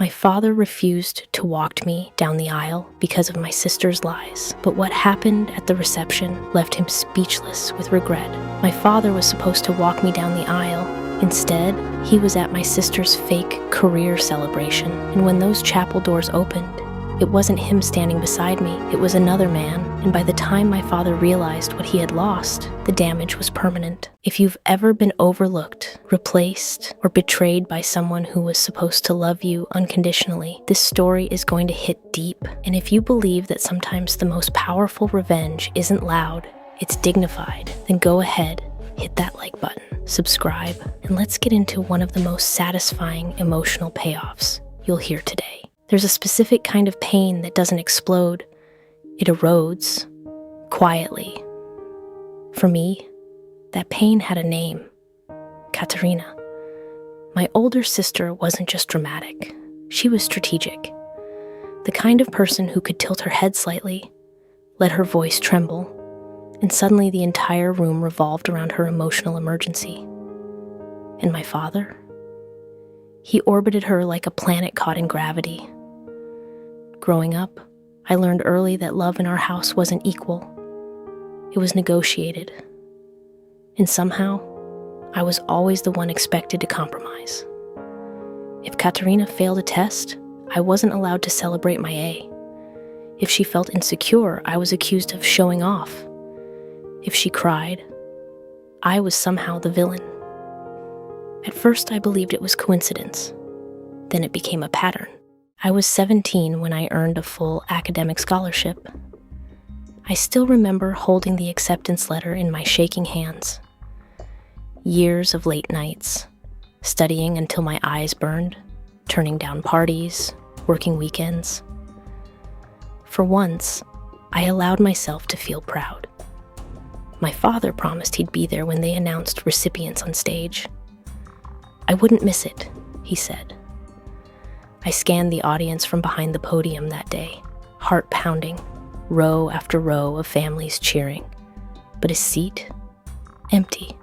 My father refused to walk me down the aisle because of my sister's lies, but what happened at the reception left him speechless with regret. My father was supposed to walk me down the aisle. Instead, he was at my sister's fake career celebration, and when those chapel doors opened, it wasn't him standing beside me, it was another man, and by the time my father realized what he had lost, the damage was permanent. If you've ever been overlooked, replaced, or betrayed by someone who was supposed to love you unconditionally, this story is going to hit deep. And if you believe that sometimes the most powerful revenge isn't loud, it's dignified, then go ahead, hit that like button, subscribe, and let's get into one of the most satisfying emotional payoffs you'll hear today. There's a specific kind of pain that doesn't explode. It erodes, quietly. For me, that pain had a name. Katerina. My older sister wasn't just dramatic. She was strategic. The kind of person who could tilt her head slightly, let her voice tremble, and suddenly the entire room revolved around her emotional emergency. And my father? He orbited her like a planet caught in gravity. Growing up, I learned early that love in our house wasn't equal. It was negotiated. And somehow, I was always the one expected to compromise. If Katerina failed a test, I wasn't allowed to celebrate my A. If she felt insecure, I was accused of showing off. If she cried, I was somehow the villain. At first, I believed it was coincidence. Then it became a pattern. I was 17 when I earned a full academic scholarship. I still remember holding the acceptance letter in my shaking hands. Years of late nights, studying until my eyes burned, turning down parties, working weekends. For once, I allowed myself to feel proud. My father promised he'd be there when they announced recipients on stage. I wouldn't miss it, he said. I scanned the audience from behind the podium that day, heart pounding, row after row of families cheering, but his seat, empty.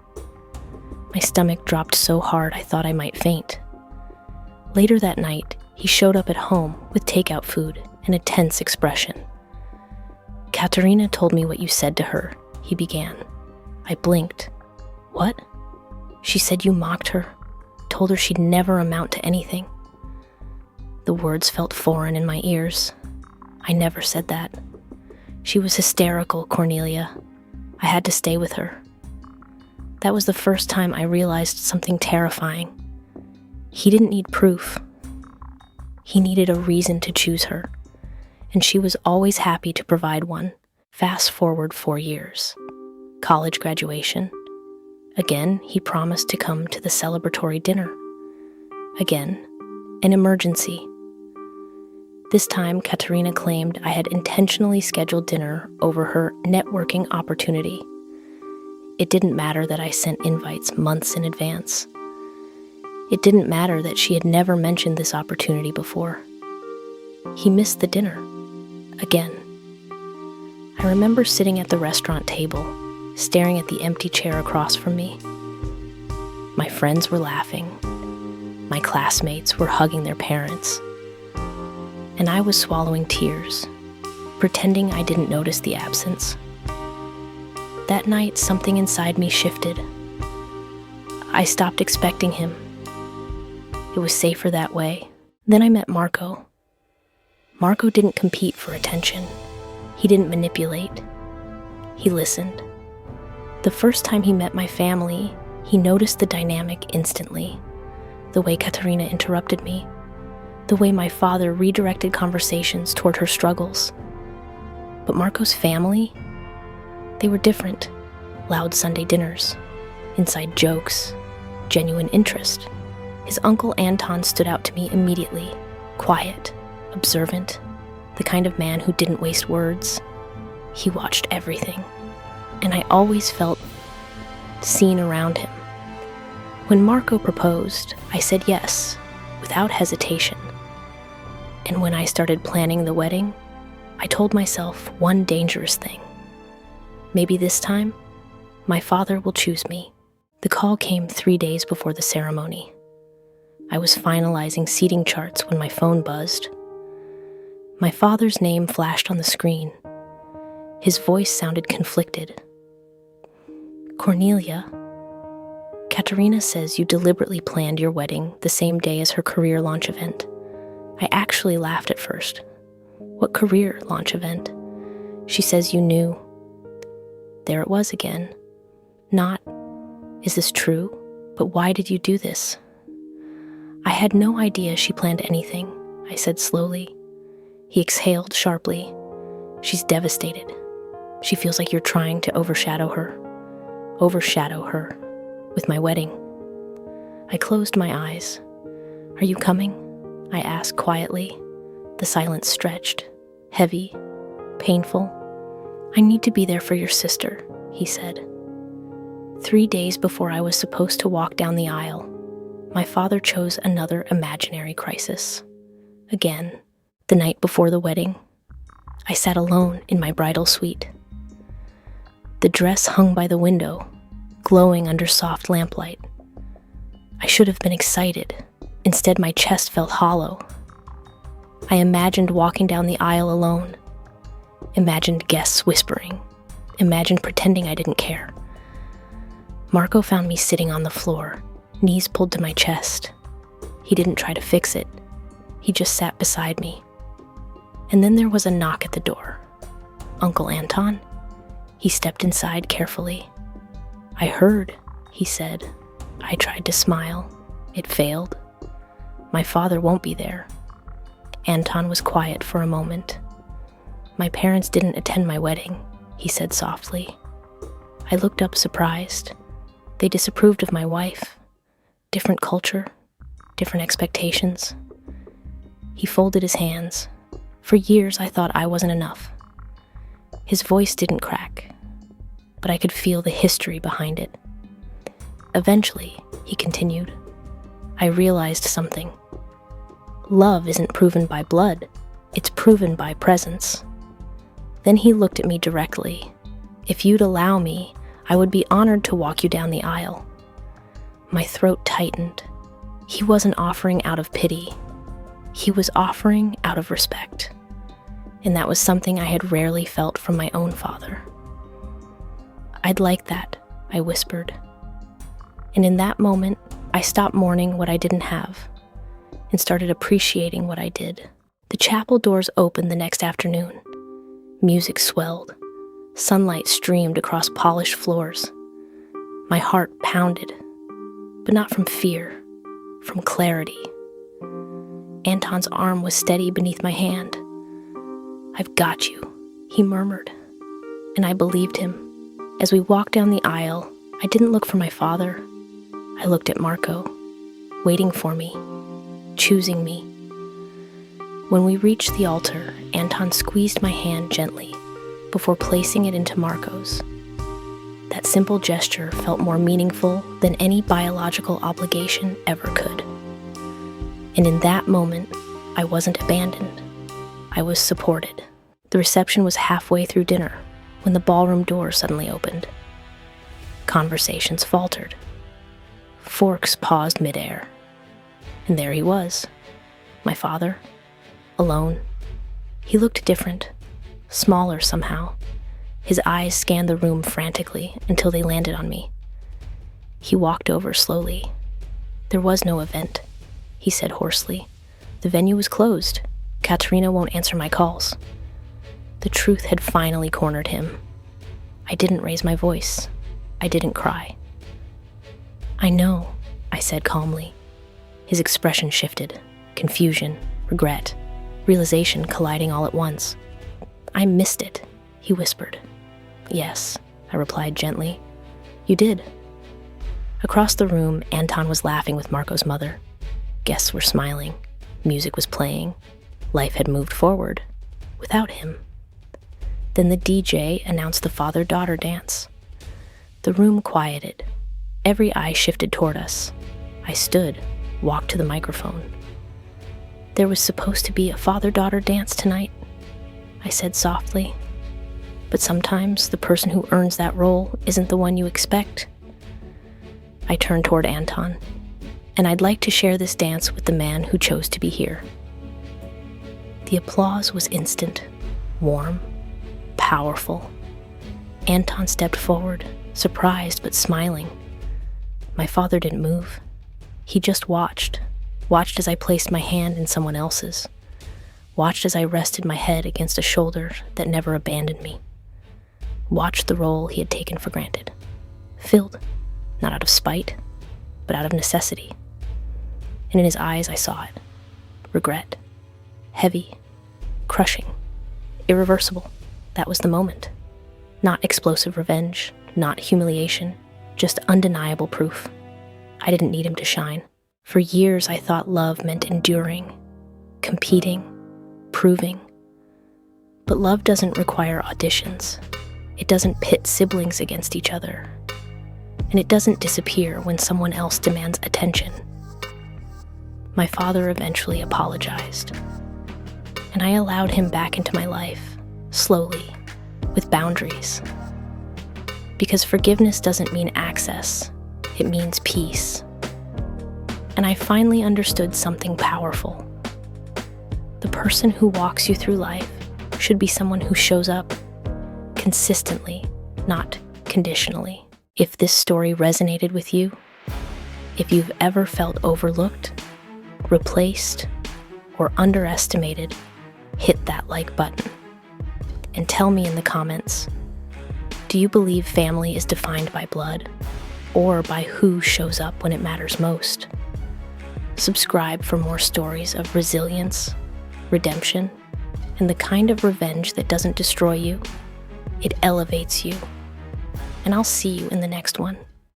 My stomach dropped so hard I thought I might faint. Later that night, he showed up at home with takeout food and a tense expression. Katerina told me what you said to her, he began. I blinked. What? She said you mocked her, told her she'd never amount to anything. The words felt foreign in my ears. I never said that. She was hysterical, Cornelia. I had to stay with her. That was the first time I realized something terrifying. He didn't need proof. He needed a reason to choose her, and she was always happy to provide one. Fast forward 4 years. College graduation. Again, he promised to come to the celebratory dinner. Again, an emergency. This time, Katerina claimed I had intentionally scheduled dinner over her networking opportunity. It didn't matter that I sent invites months in advance. It didn't matter that she had never mentioned this opportunity before. He missed the dinner. Again. I remember sitting at the restaurant table, staring at the empty chair across from me. My friends were laughing. My classmates were hugging their parents. And I was swallowing tears, pretending I didn't notice the absence. That night, something inside me shifted. I stopped expecting him. It was safer that way. Then I met Marco. Marco didn't compete for attention. He didn't manipulate. He listened. The first time he met my family, he noticed the dynamic instantly. The way Katerina interrupted me. The way my father redirected conversations toward her struggles. But Marco's family? They were different. Loud Sunday dinners, inside jokes, genuine interest. His uncle Anton stood out to me immediately. Quiet, observant, the kind of man who didn't waste words. He watched everything, and I always felt seen around him. When Marco proposed, I said yes, without hesitation. And when I started planning the wedding, I told myself one dangerous thing. Maybe this time, my father will choose me. The call came 3 days before the ceremony. I was finalizing seating charts when my phone buzzed. My father's name flashed on the screen. His voice sounded conflicted. "Cornelia, Katerina says you deliberately planned your wedding the same day as her career launch event." I actually laughed at first. "What career launch event?" "She says you knew." There it was again. Not, "Is this true? But why did you do this?" "I had no idea she planned anything," I said slowly. He exhaled sharply. "She's devastated. She feels like you're trying to overshadow her. Overshadow her with my wedding." I closed my eyes. "Are you coming?" I asked quietly. The silence stretched, heavy, painful. "I need to be there for your sister," he said. 3 days before I was supposed to walk down the aisle, my father chose another imaginary crisis. Again, the night before the wedding, I sat alone in my bridal suite. The dress hung by the window, glowing under soft lamplight. I should have been excited. Instead, my chest felt hollow. I imagined walking down the aisle alone, imagined guests whispering, imagined pretending I didn't care. Marco found me sitting on the floor, knees pulled to my chest. He didn't try to fix it. He just sat beside me. And then there was a knock at the door. "Uncle Anton?" He stepped inside carefully. "I heard," he said. I tried to smile. It failed. "My father won't be there." Anton was quiet for a moment. "My parents didn't attend my wedding," he said softly. I looked up surprised. They disapproved of my wife. Different culture, different expectations. He folded his hands. For years I thought I wasn't enough. His voice didn't crack, but I could feel the history behind it. Eventually, he continued, I realized something. Love isn't proven by blood, it's proven by presence. Then he looked at me directly. "If you'd allow me, I would be honored to walk you down the aisle." My throat tightened. He wasn't offering out of pity. He was offering out of respect. And that was something I had rarely felt from my own father. "I'd like that," I whispered. And in that moment, I stopped mourning what I didn't have and started appreciating what I did. The chapel doors opened the next afternoon. Music swelled. Sunlight streamed across polished floors. My heart pounded, but not from fear, from clarity. Anton's arm was steady beneath my hand. "I've got you," he murmured, and I believed him. As we walked down the aisle, I didn't look for my father. I looked at Marco, waiting for me, choosing me. When we reached the altar, Anton squeezed my hand gently before placing it into Marco's. That simple gesture felt more meaningful than any biological obligation ever could. And in that moment, I wasn't abandoned. I was supported. The reception was halfway through dinner when the ballroom door suddenly opened. Conversations faltered. Forks paused midair. And there he was, my father, alone. He looked different, smaller somehow. His eyes scanned the room frantically until they landed on me. He walked over slowly. "There was no event," he said hoarsely. "The venue was closed. Katerina won't answer my calls." The truth had finally cornered him. I didn't raise my voice. I didn't cry. "I know," I said calmly. His expression shifted. Confusion, regret, realization colliding all at once. "I missed it," he whispered. "Yes," I replied gently. "You did." Across the room, Anton was laughing with Marco's mother. Guests were smiling. Music was playing. Life had moved forward, without him. Then the DJ announced the father-daughter dance. The room quieted. Every eye shifted toward us. I stood, walked to the microphone. "There was supposed to be a father-daughter dance tonight," I said softly. "But sometimes the person who earns that role isn't the one you expect." I turned toward Anton. And I'd like to share this dance with the man who chose to be here. The applause was instant, warm, powerful. Anton stepped forward, surprised but smiling. My father didn't move. He just watched as I placed my hand in someone else's, watched as I rested my head against a shoulder that never abandoned me, watched the role he had taken for granted, filled, not out of spite, but out of necessity. And in his eyes I saw it, regret, heavy, crushing, irreversible. That was the moment. Not explosive revenge, not humiliation, just undeniable proof. I didn't need him to shine. For years I thought love meant enduring, competing, proving. But love doesn't require auditions. It doesn't pit siblings against each other. And it doesn't disappear when someone else demands attention. My father eventually apologized, and I allowed him back into my life, slowly, with boundaries. Because forgiveness doesn't mean access, it means peace. And I finally understood something powerful. The person who walks you through life should be someone who shows up consistently, not conditionally. If this story resonated with you, if you've ever felt overlooked, replaced, or underestimated, hit that like button. And tell me in the comments, do you believe family is defined by blood, or by who shows up when it matters most? Subscribe for more stories of resilience, redemption, and the kind of revenge that doesn't destroy you, it elevates you. And I'll see you in the next one.